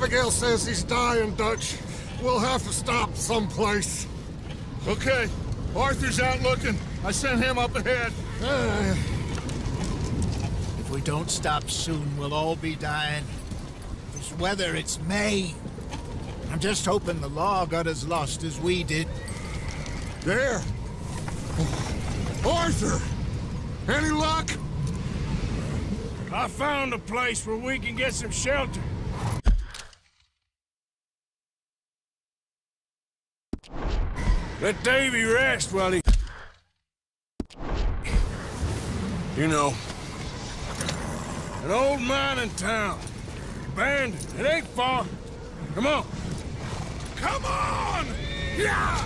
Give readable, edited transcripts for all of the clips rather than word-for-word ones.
Abigail says he's dying, Dutch. We'll have to stop someplace. Okay, Arthur's out looking. I sent him up ahead. If we don't stop soon, we'll all be dying. This weather, it's May. I'm just hoping the law got as lost as we did. There! Arthur! Any luck? I found a place where we can get some shelter. Let Davy rest while he... You know, an old mining town. Abandoned. It ain't far. Come on. Come on! Yeah!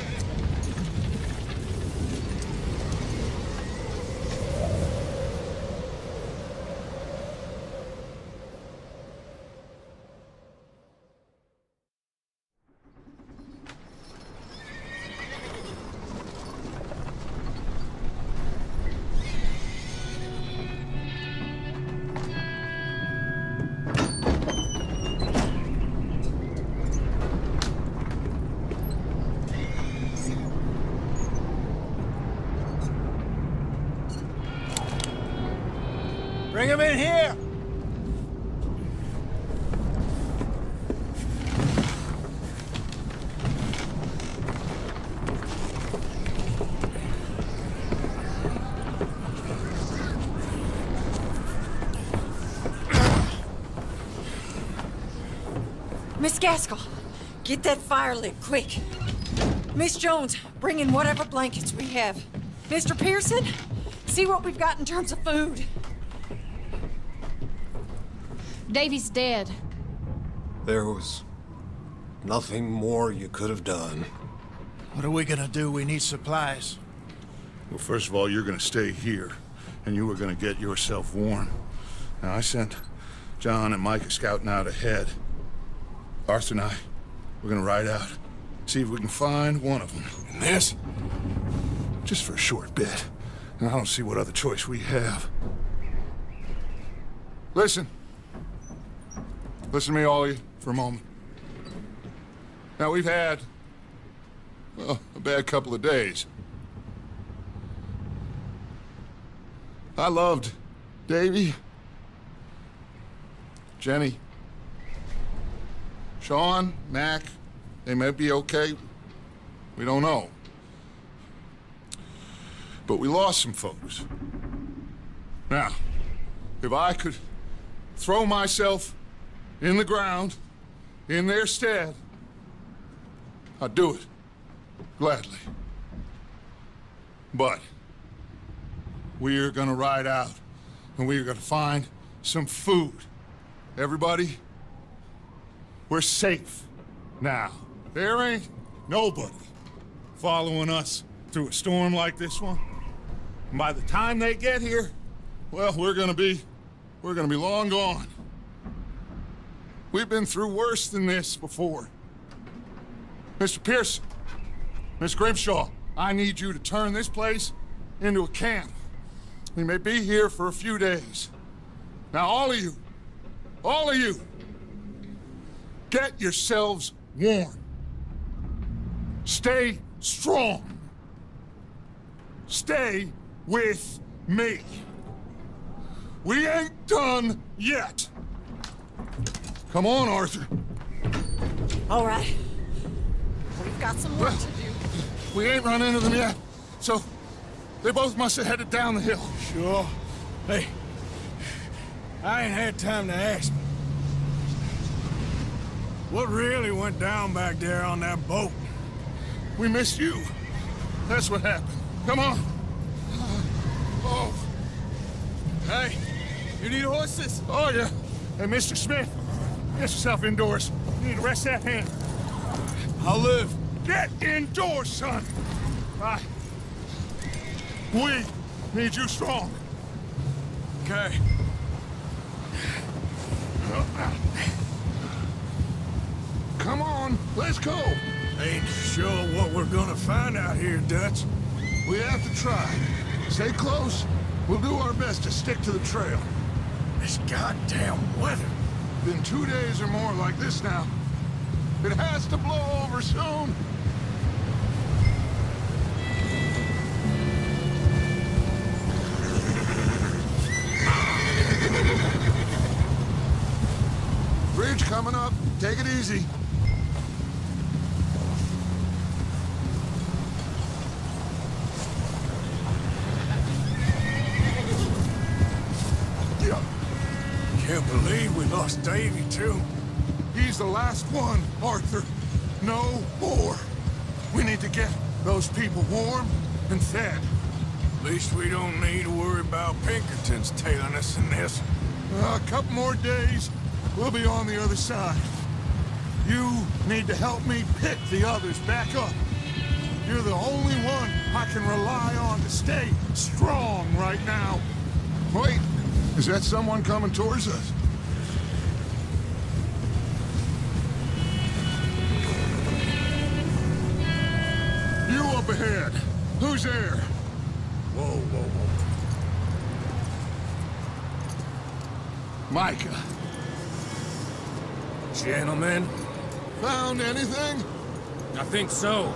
Bring him in here! Miss Gaskell, get that fire lit, quick. Miss Jones, bring in whatever blankets we have. Mr. Pearson, see what we've got in terms of food. Davy's dead. There was nothing more you could have done. What are we gonna do? We need supplies. Well, first of all, you're gonna stay here, and you were gonna get yourself warm. Now, I sent John and Micah scouting out ahead. Arthur and I, we're gonna ride out, see if we can find one of them. And this, just for a short bit. And I don't see what other choice we have. Listen. Listen to me, all of you, for a moment. Now, we've had, well, a bad couple of days. I loved Davy, Jenny, Sean, Mac. They may be okay. We don't know. But we lost some folks. Now, if I could throw myself in the ground, in their stead, I'd do it, gladly. But we're gonna ride out, and we're gonna find some food. Everybody, we're safe now. There ain't nobody following us through a storm like this one. And by the time they get here, well, we're gonna be long gone. We've been through worse than this before. Mr. Pearson, Miss Grimshaw, I need you to turn this place into a camp. We may be here for a few days. Now, all of you, get yourselves warm. Stay strong. Stay with me. We ain't done yet. Come on, Arthur. All right. We've got some work to do. We ain't run into them yet, so they both must have headed down the hill. Sure. Hey, I ain't had time to ask. What really went down back there on that boat? We missed you. That's what happened. Come on. Oh. Hey, you need horses? Oh, yeah. Hey, Mr. Smith, get yourself indoors. You need to rest that hand. I'll live. Get indoors, son. Right. We need you strong. Okay. Come on, let's go. Ain't sure what we're gonna find out here, Dutch. We have to try. Stay close. We'll do our best to stick to the trail. This goddamn weather. been 2 days or more like this now. It has to blow over soon. Bridge coming up. Take it easy. Can't believe we lost Davy, too. He's the last one, Arthur. No more. We need to get those people warm and fed. At least we don't need to worry about Pinkertons tailing us in this. A couple more days, we'll be on the other side. You need to help me pick the others back up. You're the only one I can rely on to stay strong right now. Wait, is that someone coming towards us? You up ahead. Who's there? Whoa, whoa, whoa. Micah. Gentlemen, Found anything? I think so.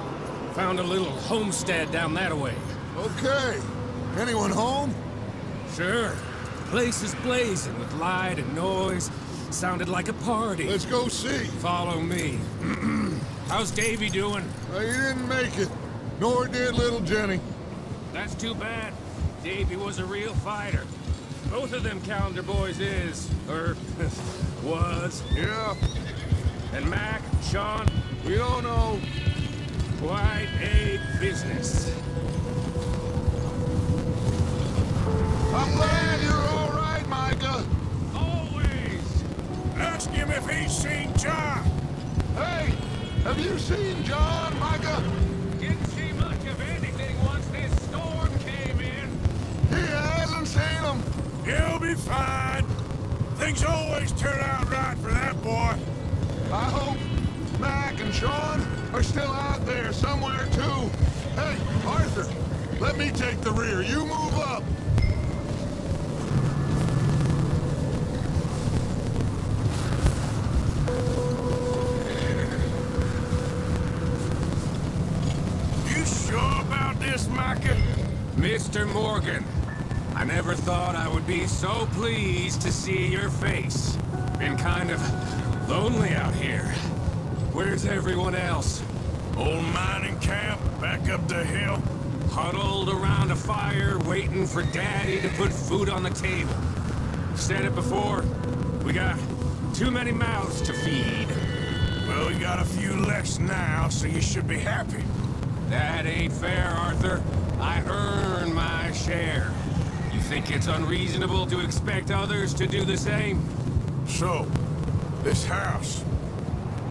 Found a little homestead down that way. Okay. Anyone home? Sure. Place is blazing with light and noise. Sounded like a party. Let's go see. Follow me. How's Davy doing? He didn't make it. Nor did little Jenny. That's too bad. Davy was a real fighter. Both of them calendar boys is, or was. Yeah, And Mac, Sean, we don't know. quite a business. I'm glad you're all right, Micah. Always! Ask him if he's seen John. Hey, have you seen John, Micah? Didn't see much of anything once this storm came in. He hasn't seen him. He'll be fine. Things always turn out right for that boy. I hope Mac and Sean are still out there somewhere, too. Hey, Arthur, let me take the rear. You move up. You sure about this, Micah? Mr. Morgan, I never thought I would be so pleased to see your face. Been kind of lonely out here. Where's everyone else? Old mining camp, back up the hill. Huddled around a fire, waiting for Daddy to put food on the table. Said it before, we got too many mouths to feed. Well, we got a few less now, so you should be happy. That ain't fair, Arthur. I earn my share. You think it's unreasonable to expect others to do the same? So, this house.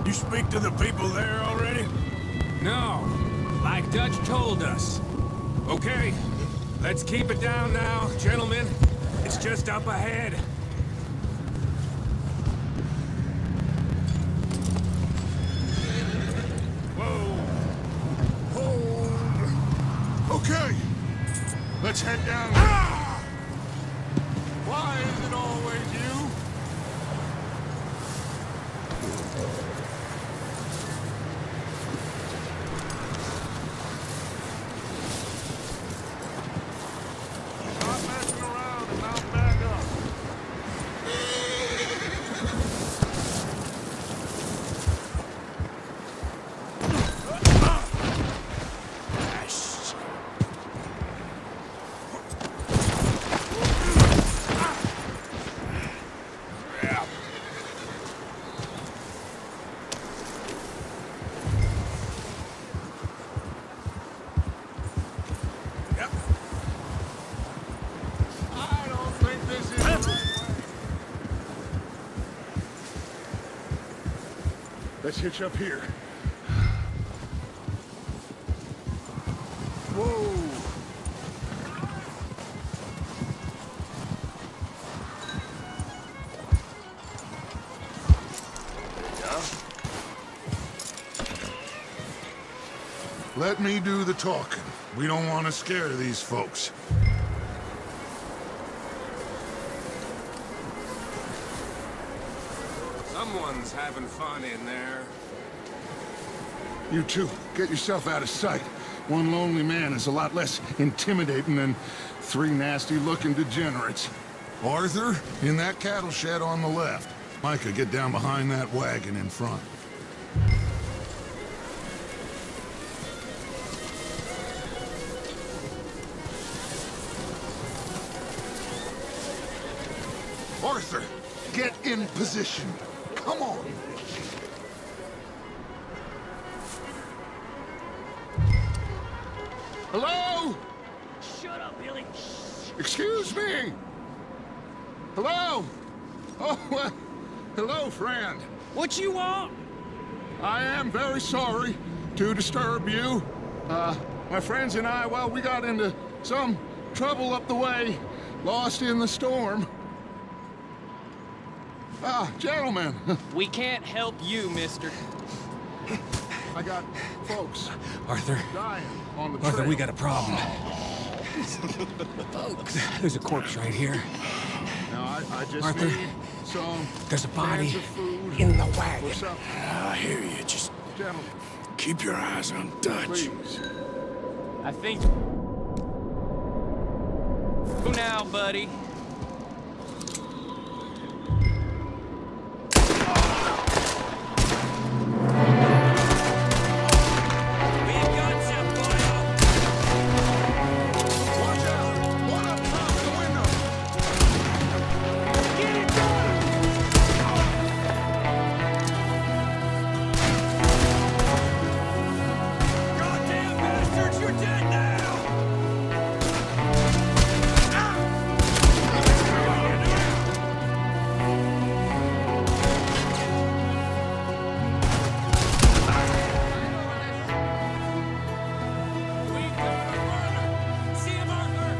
You speak to the people there already? No, like Dutch told us. Okay, let's keep it down now, gentlemen. It's just up ahead. Whoa. Hold. Okay, let's head down. Why is it always you? Stop messing around and mount back up. I don't think this is the right way. Let's hitch up here. Whoa! Let me do the talking. We don't want to scare these folks. Someone's having fun in there. You two, get yourself out of sight. One lonely man is a lot less intimidating than 3 nasty-looking degenerates. Arthur, in that cattle shed on the left. Micah, get down behind that wagon in front. Arthur, get in position. Come on. Hello? Shut up, Billy. Excuse me. Hello? Oh, hello, friend. What you want? I am very sorry to disturb you. My friends and I, well, we got into some trouble up the way, lost in the storm. Gentlemen. We can't help you, mister. I got folks Arthur. dying on the trail. Arthur, we got a problem. There's a corpse right here. Now, I just Arthur, need some there's a body cans of food in the wagon. or something. I hear you. Just Gentlemen, keep your eyes on Dutch. please. I think... Who now, buddy? Watch out! One up top of the window! Get it done! Goddamn bastards, you're dead now! We got a runner. See him, Arthur.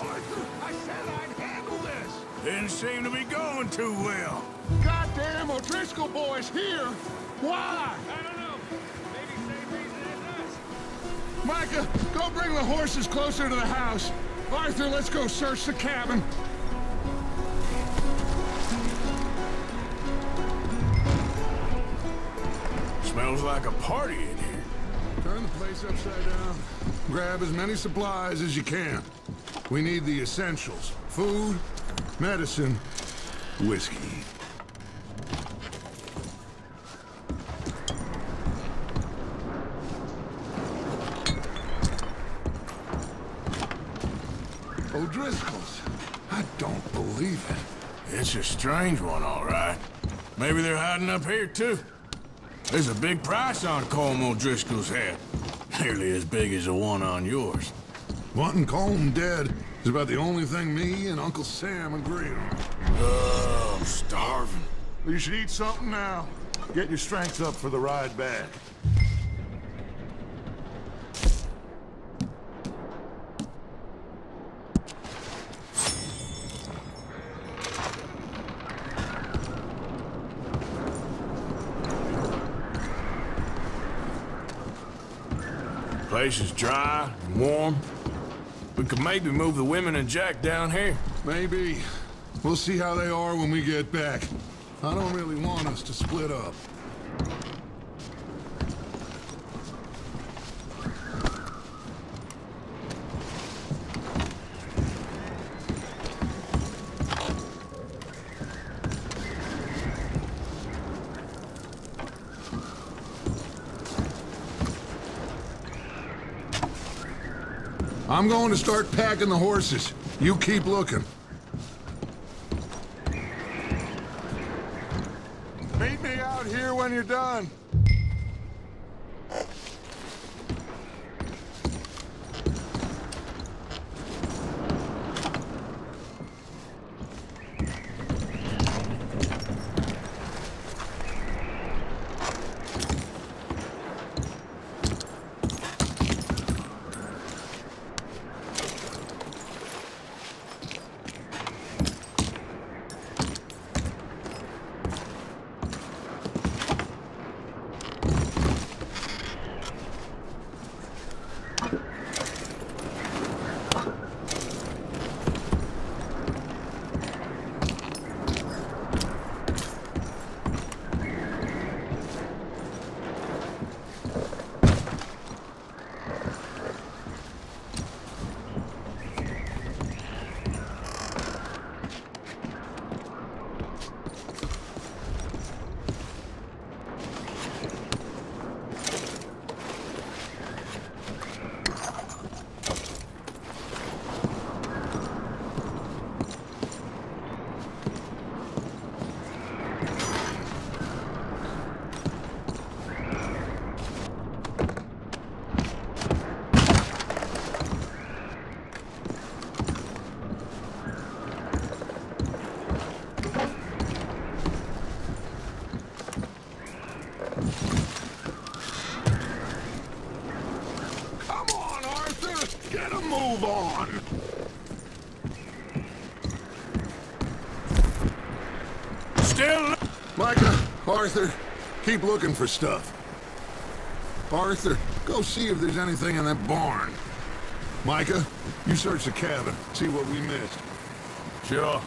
Arthur, I said I'd handle this! Didn't seem to be going too well. Goddamn O'Driscoll boys here! Why? I don't know. Maybe same reason as us. Micah, go bring the horses closer to the house. Arthur, let's go search the cabin. Smells like a party in here. Turn the place upside down. Grab as many supplies as you can. We need the essentials. Food, medicine, whiskey. O'Driscoll's. I don't believe it. It's a strange one, all right. Maybe they're hiding up here, too. There's a big price on Colm O'Driscoll's head. Nearly as big as the one on yours. Wanting Colm dead is about the only thing me and Uncle Sam agree on. I'm starving. You should eat something now. Get your strength up for the ride back. Place is dry and warm. We could maybe move the women and Jack down here. Maybe. We'll see how they are when we get back. I don't really want us to split up. I'm going to start packing the horses. You keep looking. Meet me out here when you're done. move on. Still... Micah, Arthur, keep looking for stuff. Arthur, go see if there's anything in that barn. Micah, you search the cabin, see what we missed. Sure.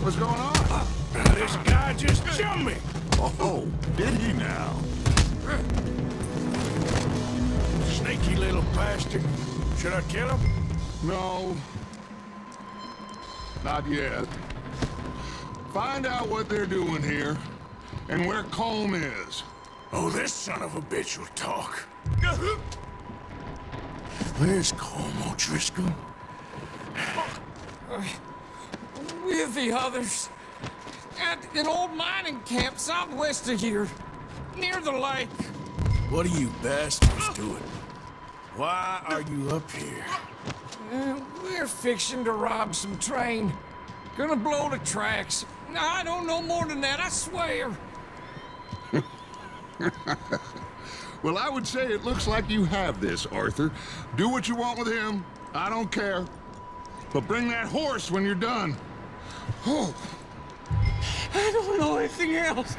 What's going on? This guy just jumped me. Oh, did he now? Sneaky little bastard. Should I kill him? No. Not yet. Find out what they're doing here, and where Colm is. Oh, this son of a bitch will talk. Where's Colm O'Driscoll? With the others. At an old mining camp southwest of here. Near the lake. What are you bastards doing? Why are you up here? We're fixing to rob some train. Gonna blow the tracks. I don't know more than that, I swear. Well, I would say it looks like you have this, Arthur. Do what you want with him. I don't care. But bring that horse when you're done. Oh. I don't know anything else.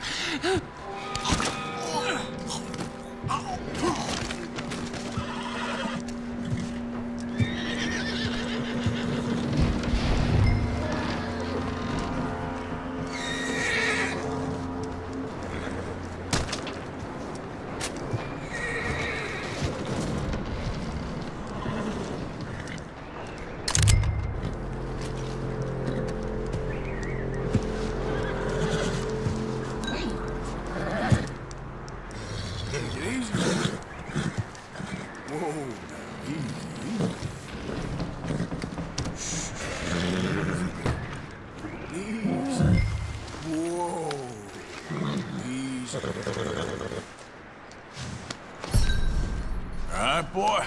All right, boy.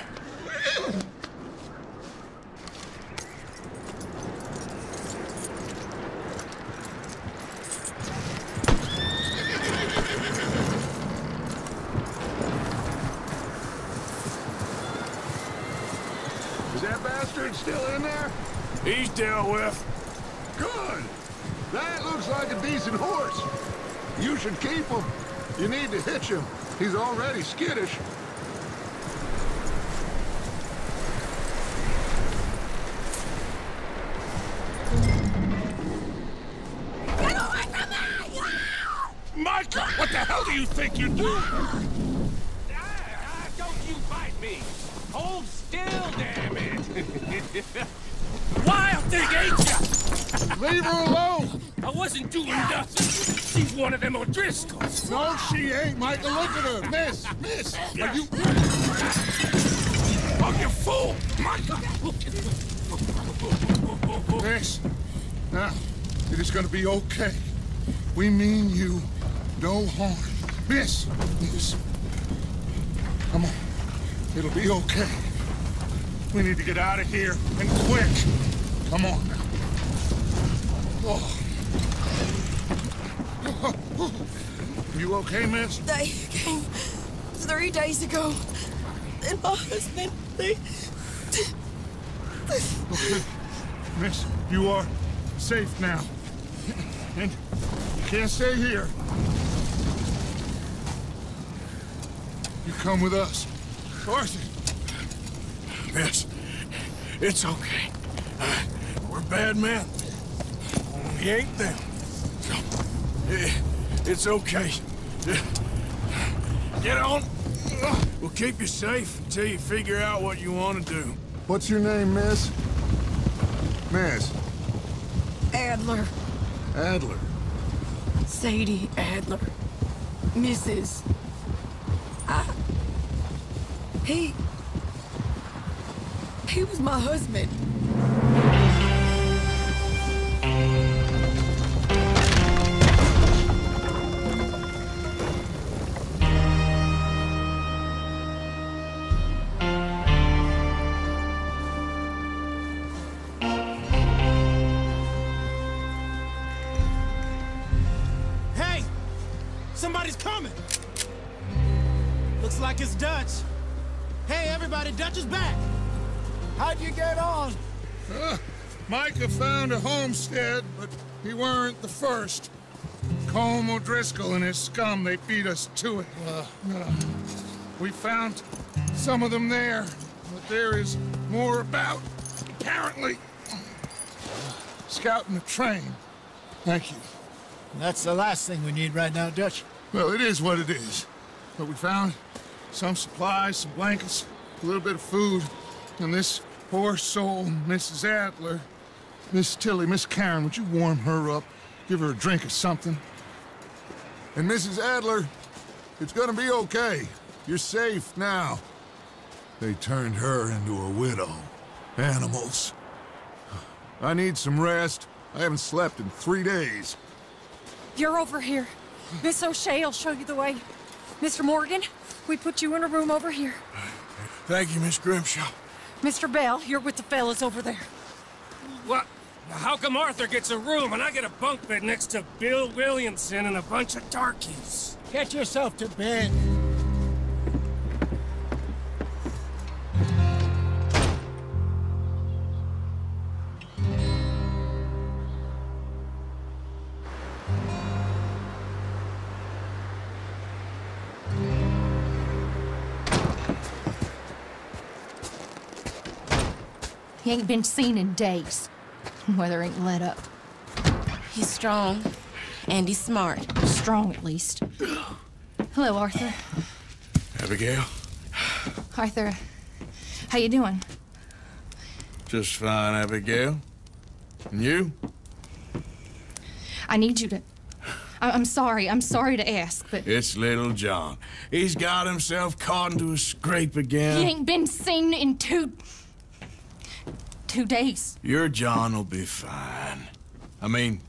Is that bastard still in there? He's dealt with. Good. That looks like a decent horse. You should keep him. You need to hitch him. He's already skittish. Micah, what the hell do you think you're doing? Don't you bite me! Hold still, damn it! Wild thing, ain't ya? Leave her alone! I wasn't doing nothing. She's one of them O'Driscolls. No, she ain't, Micah. Look at her. Miss, are you... Oh, you fool! Micah! Miss, now, it is gonna be okay. We mean you no harm. Miss. Come on. It'll be okay. We need to get out of here, and quick. Come on now. Oh. You okay, miss? They came 3 days ago. And my husband, Okay. Miss, you are safe now. And you can't stay here. You come with us. Arthur. Miss, it's okay. We're bad men. We ain't them. It's okay. Get on. We'll keep you safe until you figure out what you want to do. What's your name, miss? Miss. Adler, Adler. Sadie Adler, Mrs. He was my husband. Hey! Somebody's coming! Looks like it's Dutch. Hey, everybody, Dutch is back! How'd you get on? Micah found a homestead, but he weren't the first. Colm O'Driscoll and his scum, they beat us to it. We found some of them there, but there is more about, apparently. Scouting the train. Thank you. That's the last thing we need right now, Dutch. Well, it is what it is. But we found some supplies, some blankets, a little bit of food, and this poor soul, Mrs. Adler, Miss Tilly, Miss Karen, would you warm her up? Give her a drink or something? And Mrs. Adler, it's gonna be okay. You're safe now. They turned her into a widow. Animals. I need some rest. I haven't slept in 3 days. You're over here. Miss O'Shea will show you the way. Mr. Morgan, we put you in a room over here. Thank you, Miss Grimshaw. Mr. Bell, you're with the fellas over there. What? How come Arthur gets a room and I get a bunk bed next to Bill Williamson and a bunch of darkies? Get yourself to bed. He ain't been seen in days. Weather ain't let up. He's strong, and he's smart. Strong, at least. Hello, Arthur. Abigail? Arthur, how you doing? Just fine, Abigail. And you? I need you to... I'm sorry to ask, but... It's little John. He's got himself caught into a scrape again. He ain't been seen in 2 days. Your John will be fine. I mean,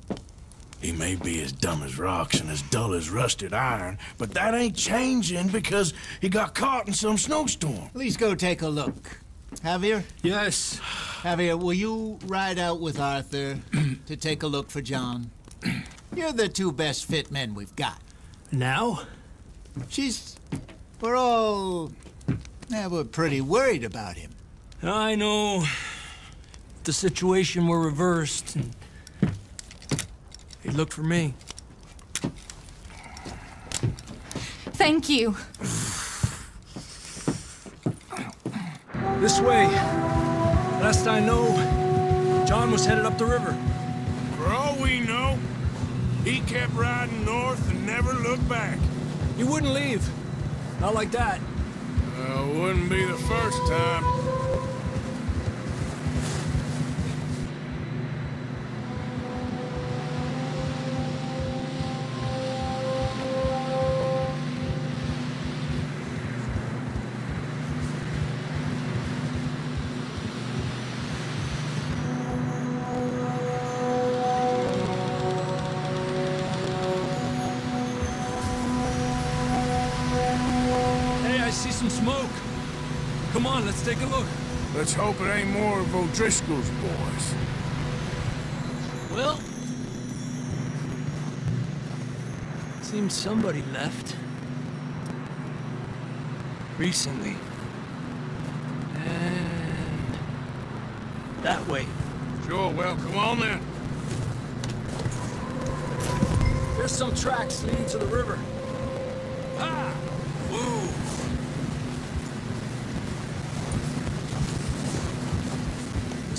he may be as dumb as rocks and as dull as rusted iron, but that ain't changing because he got caught in some snowstorm. Please go take a look. Javier? Yes. Javier, will you ride out with Arthur to take a look for John? You're the 2 best fit men we've got. Now? We're pretty worried about him. I know. The situation were reversed, and he looked for me. Thank you. This way. Last I know, John was headed up the river. For all we know, he kept riding north and never looked back. He wouldn't leave. Not like that. Wouldn't be the first time. Some smoke. Come on, let's take a look. Let's hope it ain't more of O'Driscoll's boys. Well, seems somebody left. Recently. And that way. Sure, well, come on then. There's some tracks leading to the river. Ah! Whoa!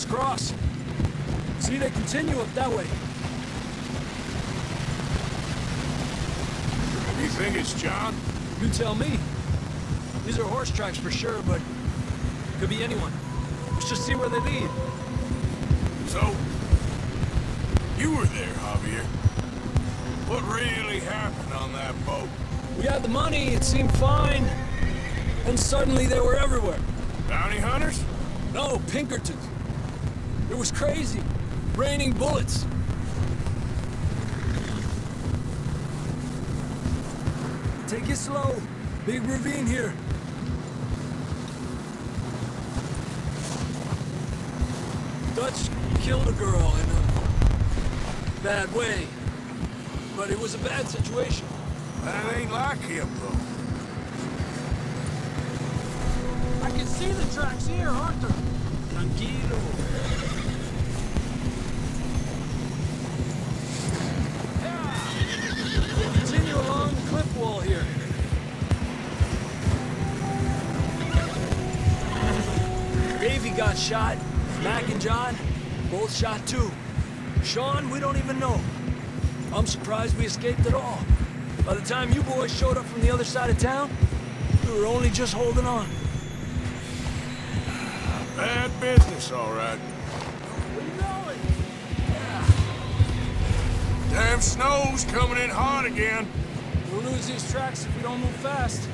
Cross. See, they continue up that way. You think it's John? You tell me. These are horse tracks for sure, but could be anyone. Let's just see where they lead. So, you were there, Javier. What really happened on that boat? We had the money, it seemed fine. And suddenly they were everywhere. Bounty hunters? No, Pinkerton. It was crazy. Raining bullets. Take it slow. Big ravine here. Dutch killed a girl in a bad way. But it was a bad situation. That ain't like him, though. I can see the tracks here, Arthur. Tranquilo. Yeah. Continue along the cliff wall here. Davey got shot. Mac and John, both shot too. Sean, we don't even know. I'm surprised we escaped at all. By the time you boys showed up from the other side of town, we were only just holding on. Bad business, all right. Where you going? Yeah. Damn snow's coming in hard again. We'll lose these tracks if we don't move fast.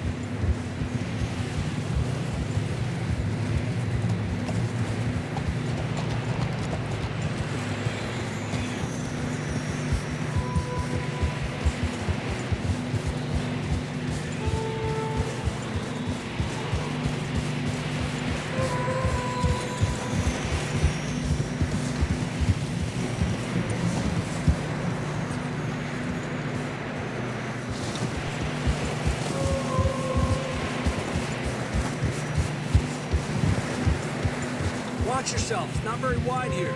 Watch yourself. It's not very wide here.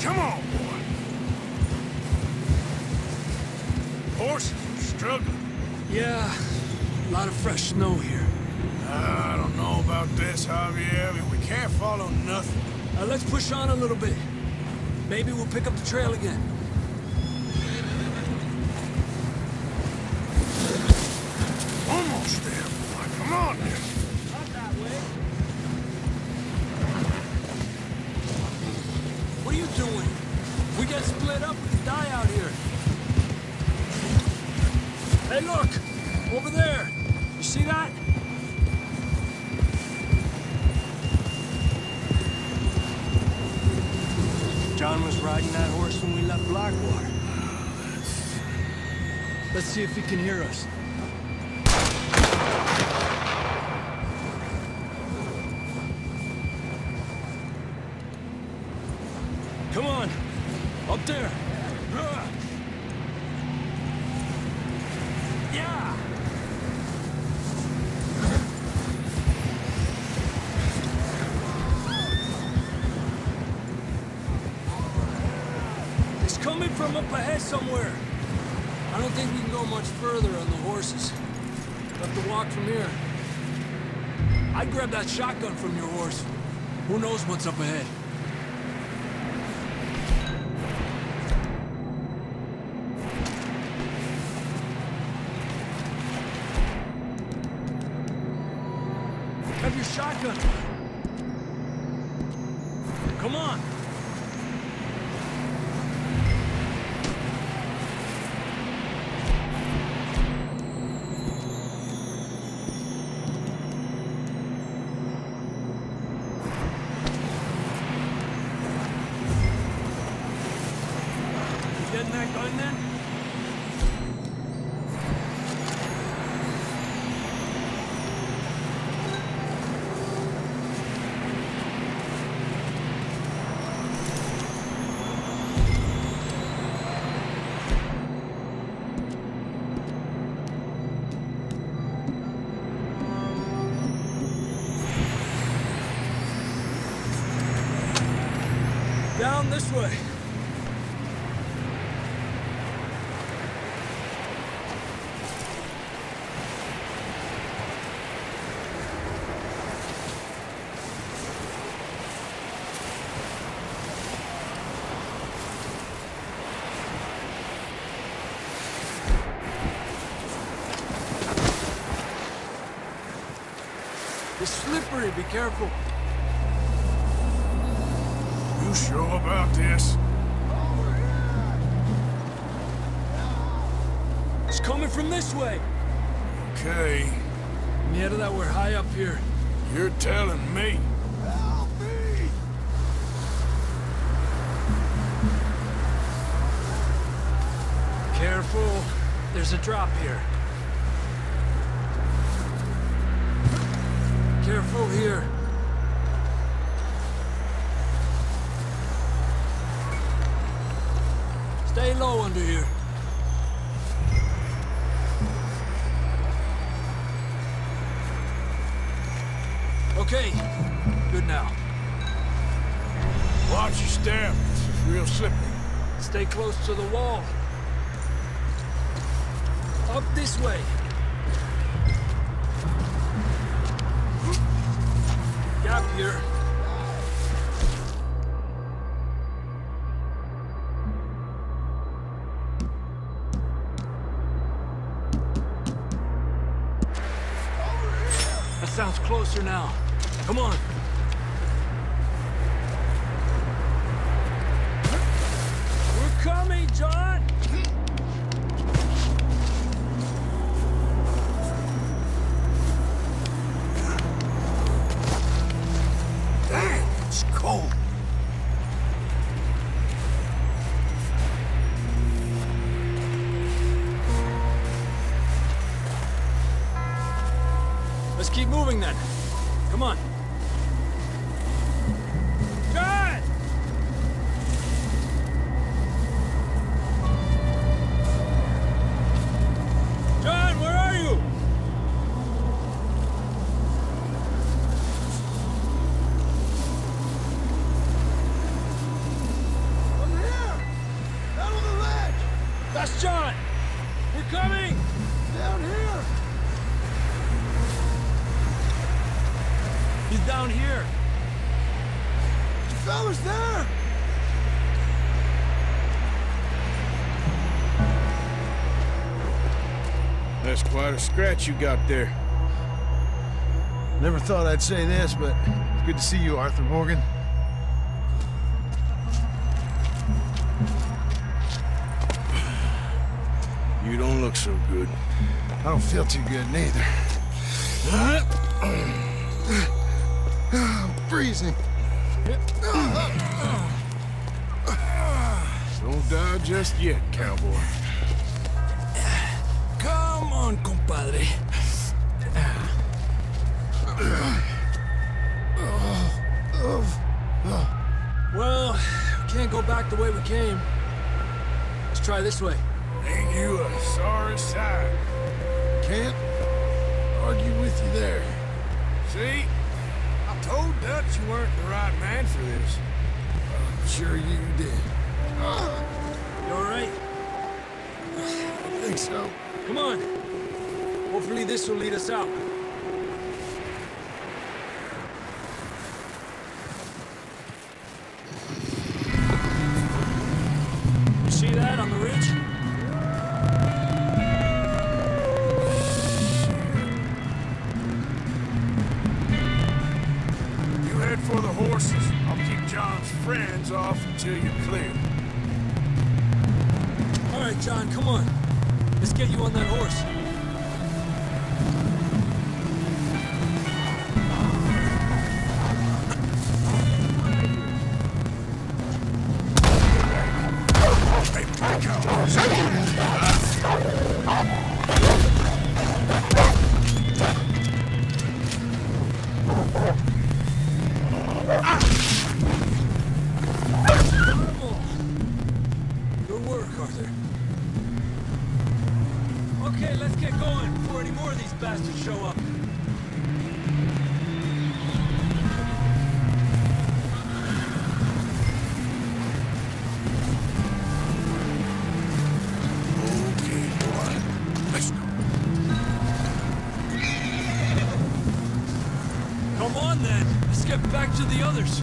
Come on, boy. Horses are struggling. Yeah, a lot of fresh snow here. I don't know about this, Javier. I mean, we can't follow nothing. Let's push on a little bit. Maybe we'll pick up the trail again. Almost there, boy. Come on now. Not that way. What are you doing? We get split up, we can die out here. Hey, look! Over there! You see that? John was riding that horse when we left Blackwater. Let's see if he can hear us. Come on! Up there! Yeah! It's coming from up ahead somewhere. I don't think we can go much further on the horses. We'll have to walk from here. I'd grab that shotgun from your horse. Who knows what's up ahead? Have your shotgun. Come on. You getting that gun then? Down this way. It's slippery, be careful. You sure about this? It's coming from this way. Okay. Mierda, that we're high up here. You're telling me. Help me! Careful. There's a drop here. Careful here. Stay low under here. Okay, good now. Watch your step. This is real slippery. Stay close to the wall. Up this way. Gap here. That sounds closer now. Come on. We're coming, John! Damn, it's cold. Let's keep moving then. Come on. John! John, where are you? I'm here! Down on the ledge! That's John! We're coming! Down here! He's down here. You fellas there! That's quite a scratch you got there. Never thought I'd say this, but it's good to see you, Arthur Morgan. You don't look so good. I don't feel too good, neither. I'm freezing. Don't die just yet, cowboy. Come on, compadre. Well, we can't go back the way we came. Let's try this way. Ain't you a sorry sight? Can't argue with you there. See? I told Dutch you weren't the right man for this. I'm sure you did. You all right? I think so. Come on. Hopefully this will lead us out. You see that on the ridge? You head for the horses. I'll keep John's friends off until you're clear. All right, John, come on. Let's get you on that horse. Good work, Arthur. Okay, let's get going before any more of these bastards show up. Okay, boy. Let's go. Come on, then. Let's get back to the others.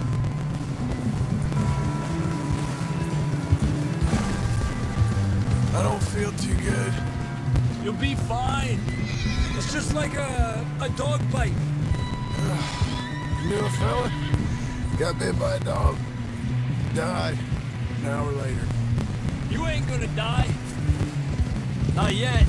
I don't feel too good. You'll be fine. It's just like a dog bite. You knew a fella? Got bit by a dog. Died an hour later. You ain't gonna die. Not yet.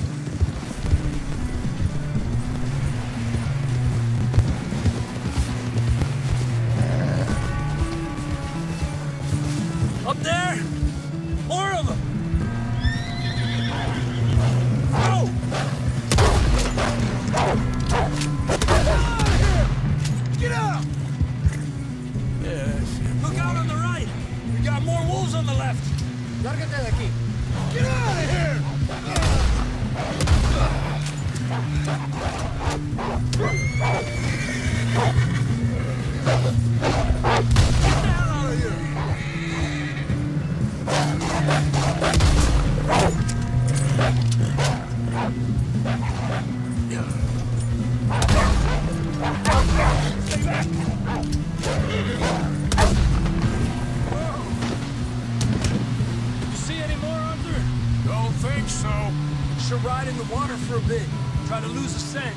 think so? Should ride in the water for a bit. Try to lose a scent.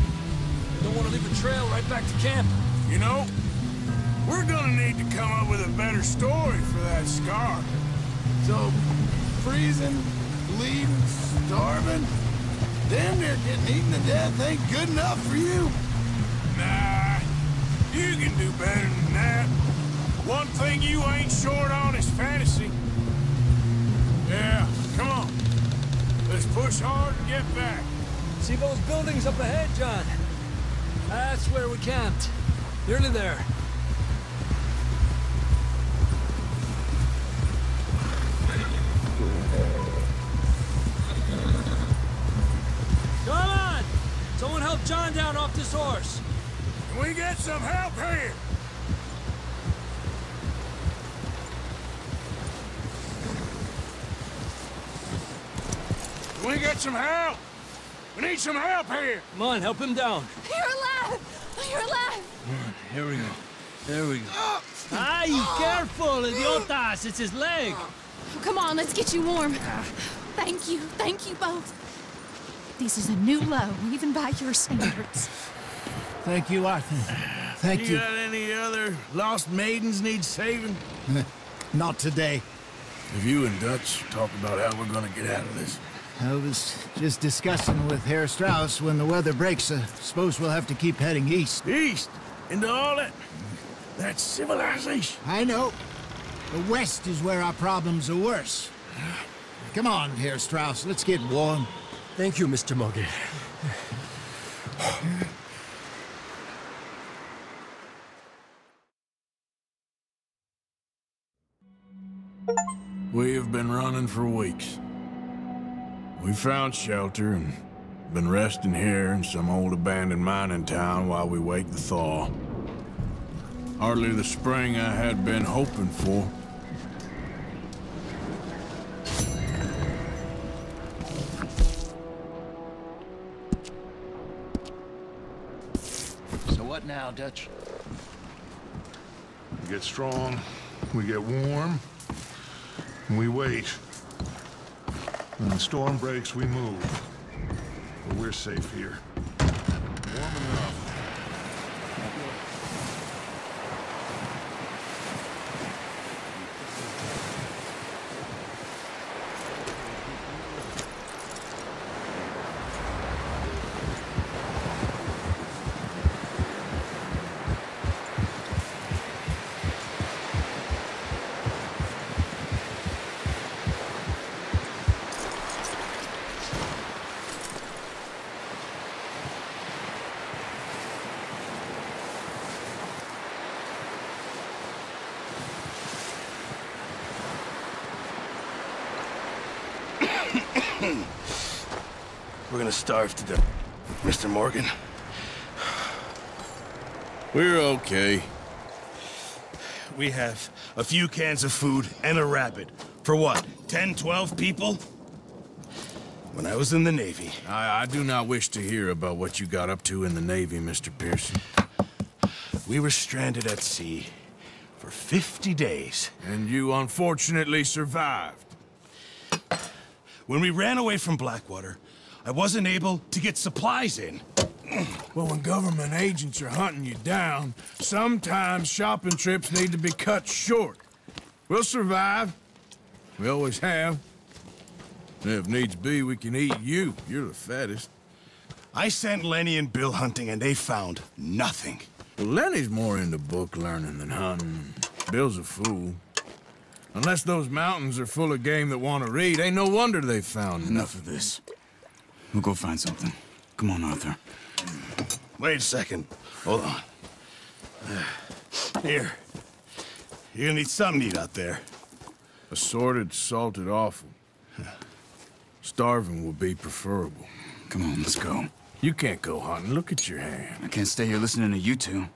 Don't want to leave a trail right back to camp. You know, we're gonna need to come up with a better story for that scar. So, freezing, bleeding, starving, damn near getting eaten to death ain't good enough for you? Nah, you can do better than that. One thing you ain't short on is fantasy. Yeah, come on. Let's push hard and get back. See those buildings up ahead, John? That's where we camped. Nearly there. Come on! Someone help John down off this horse. Can we get some help here? Can we get some help? We need some help here! Come on, help him down. You're alive! You're alive! Here we go. There we go. Ay, careful, idiotas! It's his leg! Come on, let's get you warm. Thank you both. This is a new low, even by your standards. Thank you, Arthur. Thank you. You got any other lost maidens need saving? Not today. Have you and Dutch talked about how we're gonna get out of this? I was just discussing with Herr Strauss when the weather breaks. Suppose we'll have to keep heading east. East? Into all that... That's civilization. I know. The west is where our problems are worse. Come on, Herr Strauss, let's get warm. Thank you, Mr. Morgan. We have been running for weeks. We found shelter and been resting here in some old abandoned mining town while we wait the thaw. Hardly the spring I had been hoping for. So what now, Dutch? We get strong, we get warm, and we wait. When the storm breaks, we move. But we're safe here. Warm enough. We're gonna starve to death, Mr. Morgan. We're okay. We have a few cans of food and a rabbit. For what, 10, 12 people? When I was in the Navy... I do not wish to hear about what you got up to in the Navy, Mr. Pearson. We were stranded at sea for 50 days. And you unfortunately survived. When we ran away from Blackwater, I wasn't able to get supplies in. Well, when government agents are hunting you down, sometimes shopping trips need to be cut short. We'll survive. We always have. And if needs be, we can eat you. You're the fattest. I sent Lenny and Bill hunting, and they found nothing. Well, Lenny's more into book learning than hunting. Bill's a fool. Unless those mountains are full of game that want to read, ain't no wonder they found Enough of this. We'll go find something. Come on, Arthur. Wait a second. Hold on. Here. You're gonna need something to eat out there. Assorted, salted offal. Starving would be preferable. Come on, let's go. You can't go hunting. Look at your hand. I can't stay here listening to you two.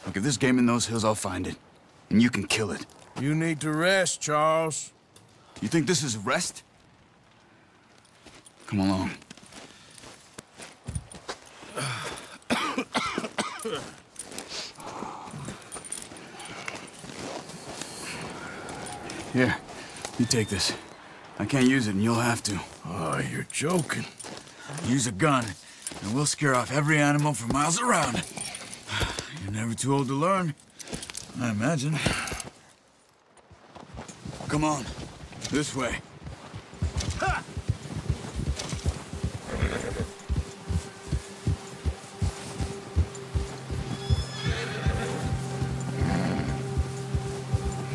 Look, if there's game in those hills, I'll find it. And you can kill it. You need to rest, Charles. You think this is rest? Come along. Here, you take this. I can't use it, and you'll have to. Oh, you're joking. Use a gun, and we'll scare off every animal for miles around. You're never too old to learn, I imagine. Come on, this way. Ha!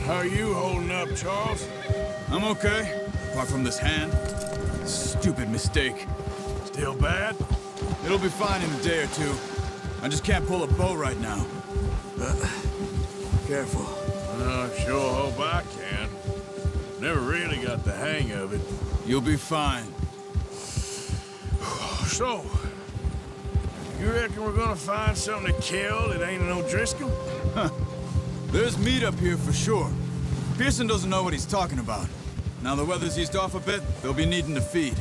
How are you holding up, Charles? I'm okay, apart from this hand. Stupid mistake. Still bad? It'll be fine in a day or two. I just can't pull a bow right now. Careful. I sure hope I can. Never really got the hang of it. You'll be fine. So, you reckon we're gonna find something to kill that ain't no Driscoll? Huh. There's meat up here for sure. Pearson doesn't know what he's talking about. Now the weather's eased off a bit, they'll be needing to feed.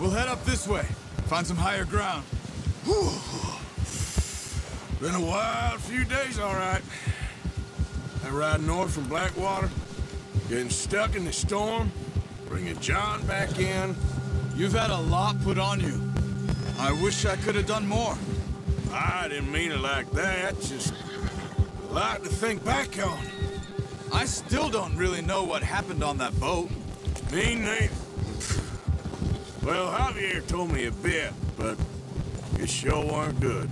We'll head up this way, find some higher ground. Whew. Been a wild few days, all right. I ride north from Blackwater, getting stuck in the storm, bringing John back in. You've had a lot put on you. I wish I could have done more. I didn't mean it like that, just a lot to think back on. I still don't really know what happened on that boat. Me neither. Well, Javier told me a bit, but it sure weren't good.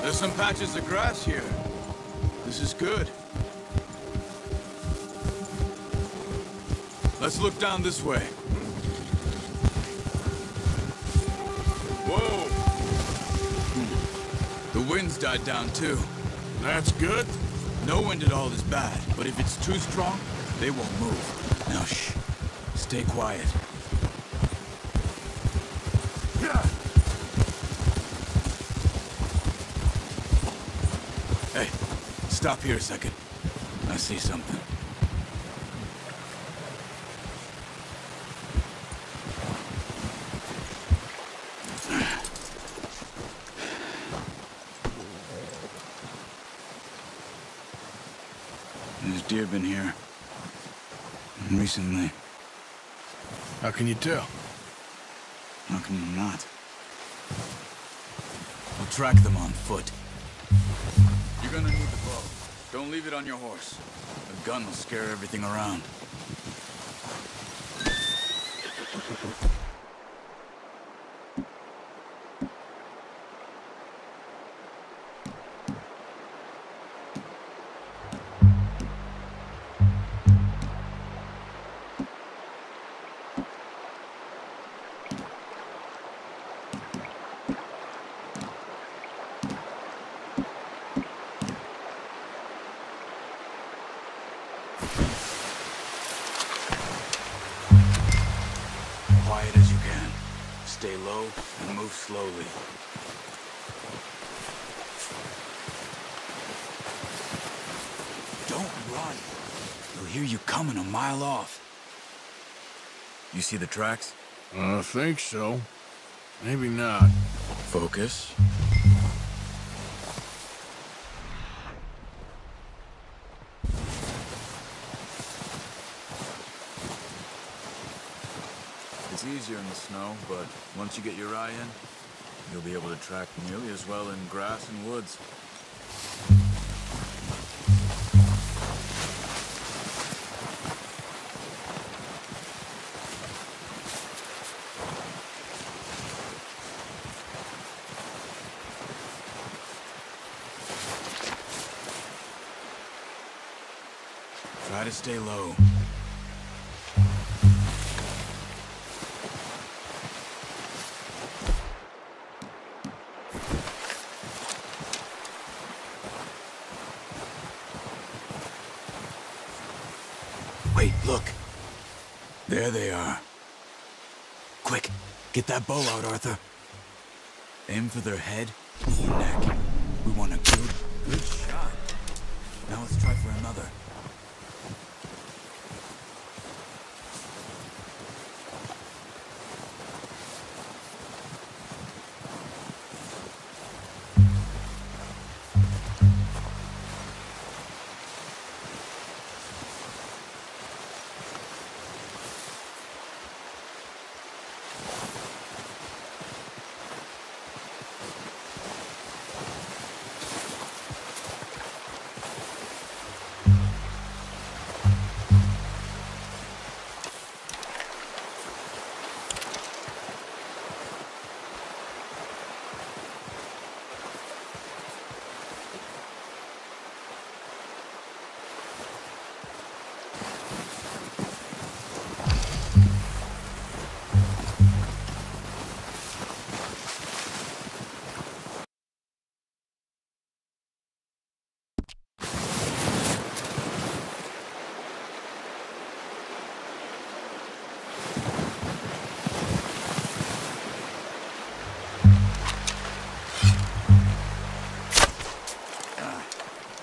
There's some patches of grass here. This is good. Let's look down this way. Whoa! The wind's died down too. That's good. No wind at all is bad, but if it's too strong, they won't move. Now shh. Stay quiet. Hey, stop here a second. I see something. There's deer been here. Recently. How can you tell? How can you not? We'll track them on foot. You're gonna need the bow. Don't leave it on your horse. A gun will scare everything around. Quiet as you can. Stay low and move slowly. Don't run. They'll hear you coming a mile off. You see the tracks? I think so. Maybe not. Focus. It's easier in the snow, but once you get your eye in, you'll be able to track nearly as well in grass and woods. Try to stay low. Wait, look. There they are. Quick, get that bow out, Arthur. Aim for their head or neck. We want a good shot. Now let's try for another.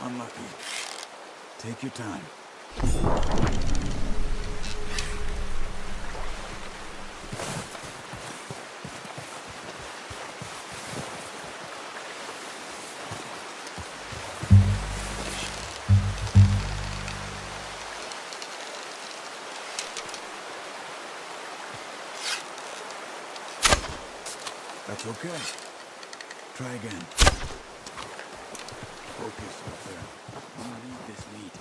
Unlucky. Take your time. That's okay. Try again. Focus up there. You need this meat.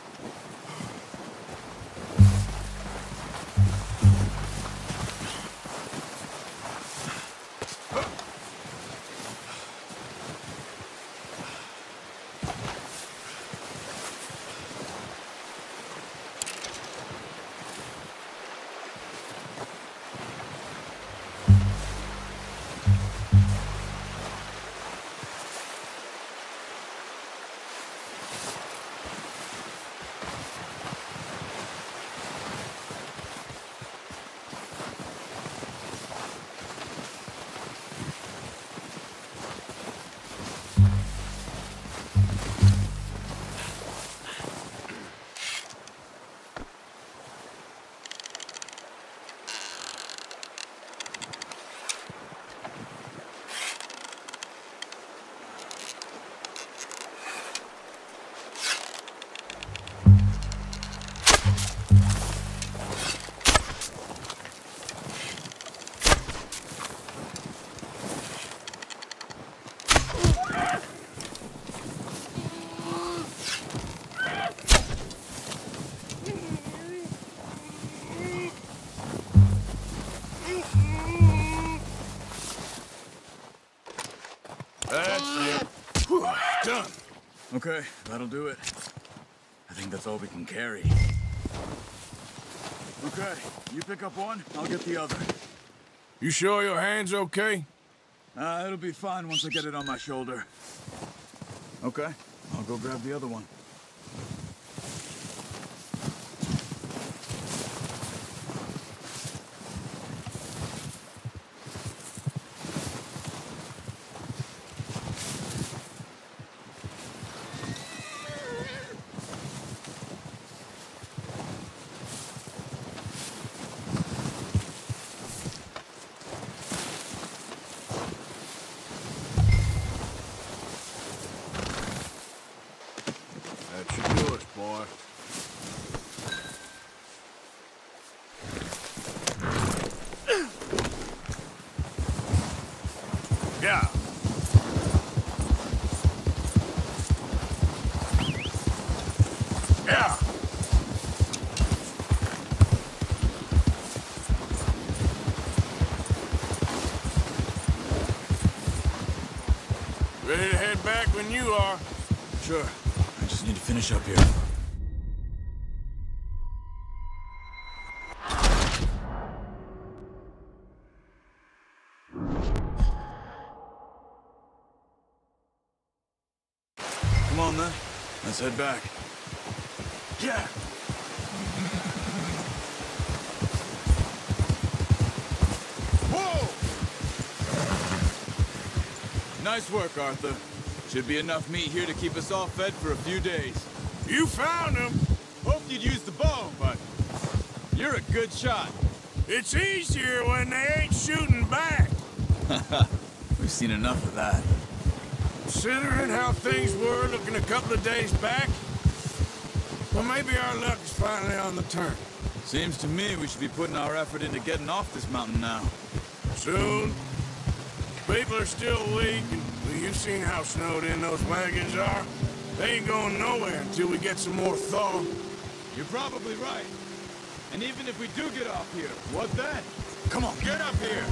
That's it. Whew, done. Okay, that'll do it. I think that's all we can carry. Okay, you pick up one, I'll get the other. You sure your hand's okay? It'll be fine once I get it on my shoulder. Okay, I'll go grab the other one. That should do it, boy. Yeah. Yeah. Ready to head back when you are. Sure. I just need to finish up here. on then. Let's head back. Yeah. Whoa! Nice work, Arthur. Should be enough meat here to keep us all fed for a few days. You found him! Hoped you'd use the bow, but you're a good shot. It's easier when they ain't shooting back. We've seen enough of that. Considering how things were looking a couple of days back, well, maybe our luck is finally on the turn. Seems to me we should be putting our effort into getting off this mountain now. Soon. People are still weak, and well, you've seen how snowed in those wagons are. They ain't going nowhere until we get some more thaw. You're probably right. And even if we do get off here, what then? Come on, get up here!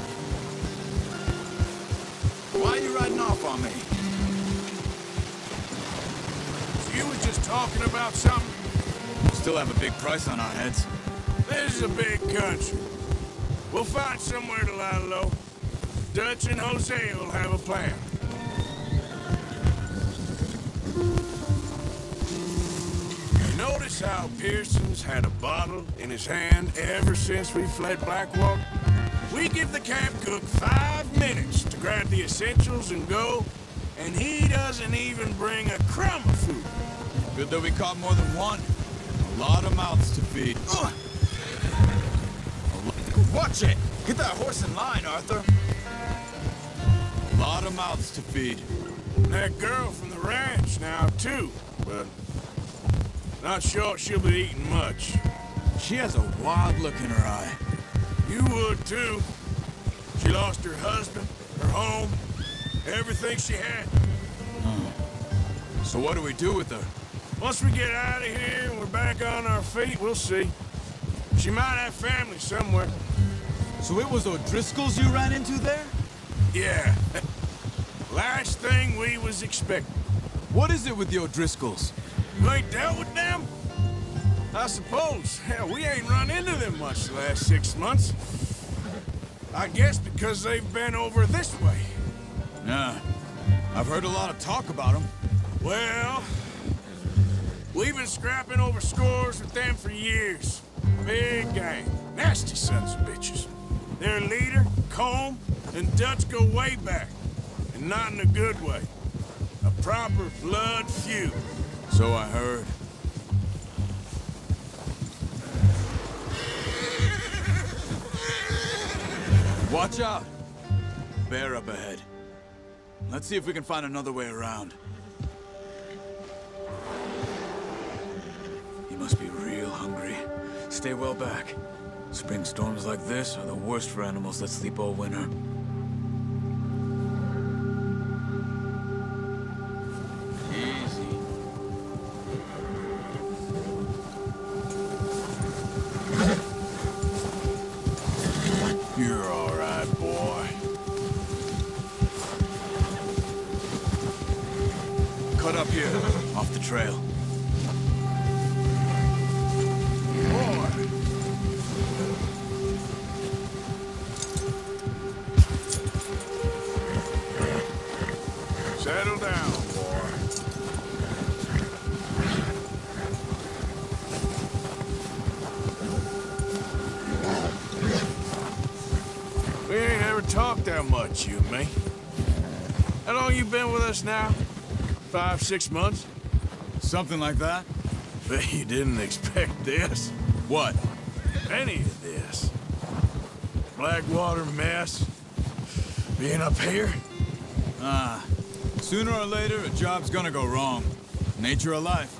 Why are you riding off on me? You was just talking about something? Still have a big price on our heads. This is a big country. We'll find somewhere to lie low. Dutch and Jose will have a plan. Notice how Pearson's had a bottle in his hand ever since we fled Blackwater? We give the camp cook 5 minutes to grab the essentials and go, and he doesn't even bring a crumb of food. Good that we caught more than one. A lot of mouths to feed. Watch it! Get that horse in line, Arthur. A lot of mouths to feed. That girl from the ranch now, too, but not sure she'll be eating much. She has a wild look in her eye. You would, too. She lost her husband, her home, everything she had. So what do we do with her? Once we get out of here and we're back on our feet, we'll see. She might have family somewhere. So it was O'Driscoll's you ran into there? Yeah. Last thing we was expecting. What is it with the O'Driscolls? You ain't dealt with them? I suppose. Hell, we ain't run into them much the last 6 months. I guess because they've been over this way. Yeah. I've heard a lot of talk about them. Well, we've been scrapping over scores with them for years. Big gang. Nasty sons of bitches. Their leader, Combe, and Dutch go way back. And not in a good way. A proper blood feud. So I heard. Watch out! Bear up ahead. Let's see if we can find another way around. He must be real hungry. Stay well back. Spring storms like this are the worst for animals that sleep all winter. Easy. You're all right, boy. Cut up here, off the trail. Settle down, boy. We ain't ever talked that much, you and me. How long you been with us now? 5, 6 months? Something like that? Bet you didn't expect this. What? Any of this. Blackwater mess. Being up here. Sooner or later, a job's gonna go wrong. Nature of life.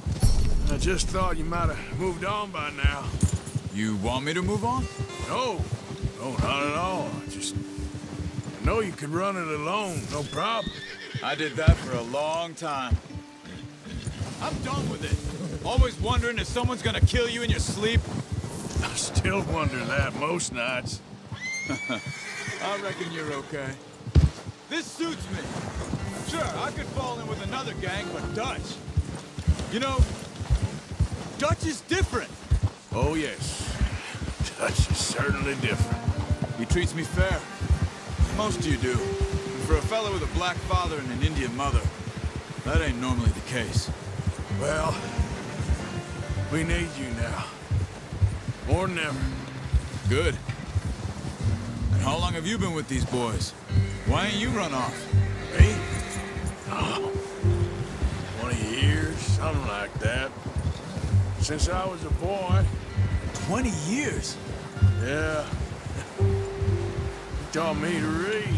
I just thought you might have moved on by now. You want me to move on? No. No, not at all. I know you could run it alone, no problem. I did that for a long time. I'm done with it. Always wondering if someone's gonna kill you in your sleep. I still wonder that most nights. I reckon you're okay. This suits me. Sure, I could fall in with another gang, but Dutch. You know, Dutch is different. Oh, yes. Dutch is certainly different. He treats me fair. Most of you do. And for a fella with a black father and an Indian mother, that ain't normally the case. Well, we need you now. More than ever. Good. And how long have you been with these boys? Why ain't you run off? Me? Oh, 20 years, something like that. Since I was a boy. 20 years? Yeah. He taught me to read.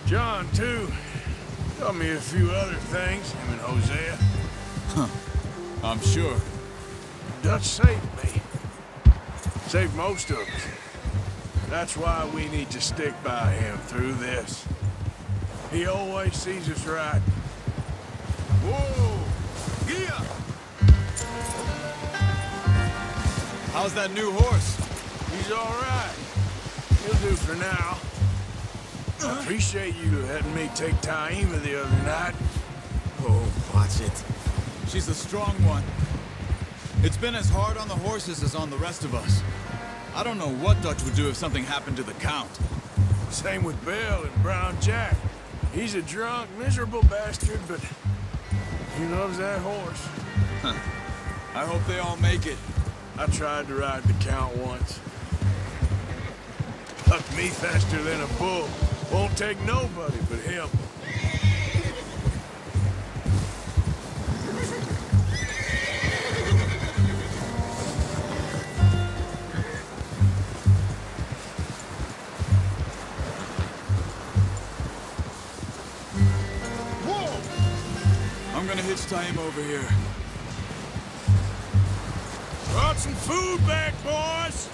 John, too. Taught me a few other things, him and Hosea. Huh. I'm sure. Dutch saved me. Saved most of us. That's why we need to stick by him through this. He always sees us right. Whoa! Yeah! How's that new horse? He's all right. He'll do for now. I appreciate you letting me take Taima the other night. Oh, watch it. She's a strong one. It's been as hard on the horses as on the rest of us. I don't know what Dutch would do if something happened to the Count. Same with Bill and Brown Jack. He's a drunk, miserable bastard, but he loves that horse. Huh. I hope they all make it. I tried to ride the Count once. Hucked me faster than a bull. Won't take nobody but him. I'm gonna hitch Taima over here. Brought some food back, boys!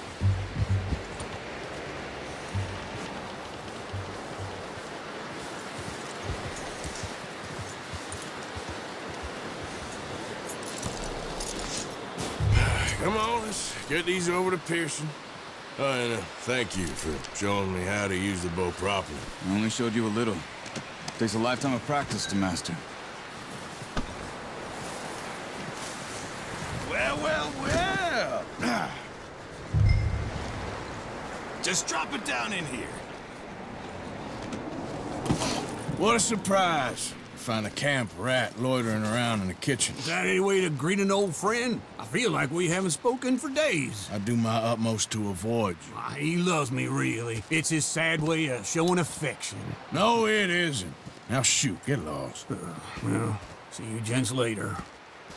Come on, let's get these over to Pearson. Oh, and thank you for showing me how to use the bow properly. I only showed you a little. Takes a lifetime of practice to master. Well, well, well. Just drop it down in here. What a surprise. Find a camp rat loitering around in the kitchen. Is that any way to greet an old friend? I feel like we haven't spoken for days. I do my utmost to avoid you. He loves me, really. It's his sad way of showing affection. No, it isn't. Now shoot, get lost. Well, see you gents later.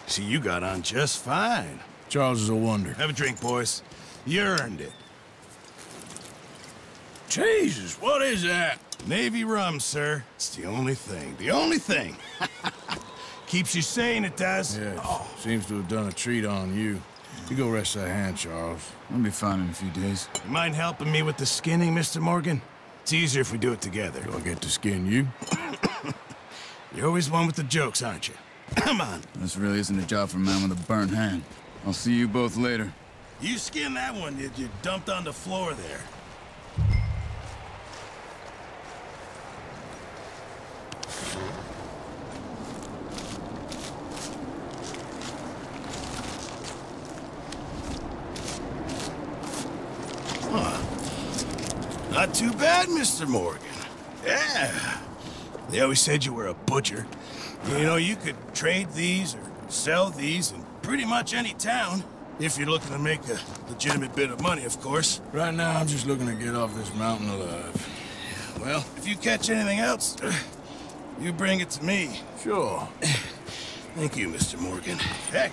See, you got on just fine. Charles is a wonder. Have a drink, boys. You earned it. Jesus, what is that? Navy rum, sir. It's the only thing. The only thing. Keeps you sane, it does. Yeah, seems to have done a treat on you. You go rest that hand, Charles. I'll be fine in a few days. You mind helping me with the skinning, Mr. Morgan? It's easier if we do it together. Do I get to skin you? You're always one with the jokes, aren't you? Come on. This really isn't a job for a man with a burnt hand. I'll see you both later. You skinned that one that you dumped on the floor there. Not too bad, Mr. Morgan. Yeah. They always said you were a butcher. You know, you could trade these or sell these in pretty much any town. If you're looking to make a legitimate bit of money, of course. Right now, I'm just looking to get off this mountain alive. Well, if you catch anything else, you bring it to me. Sure. Thank you, Mr. Morgan. Heck,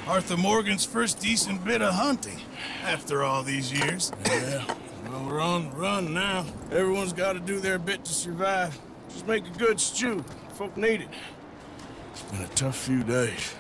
Arthur Morgan's first decent bit of hunting after all these years. Yeah. Well, we're on the run now. Everyone's got to do their bit to survive. Just make a good stew. Folk need it. It's been a tough few days.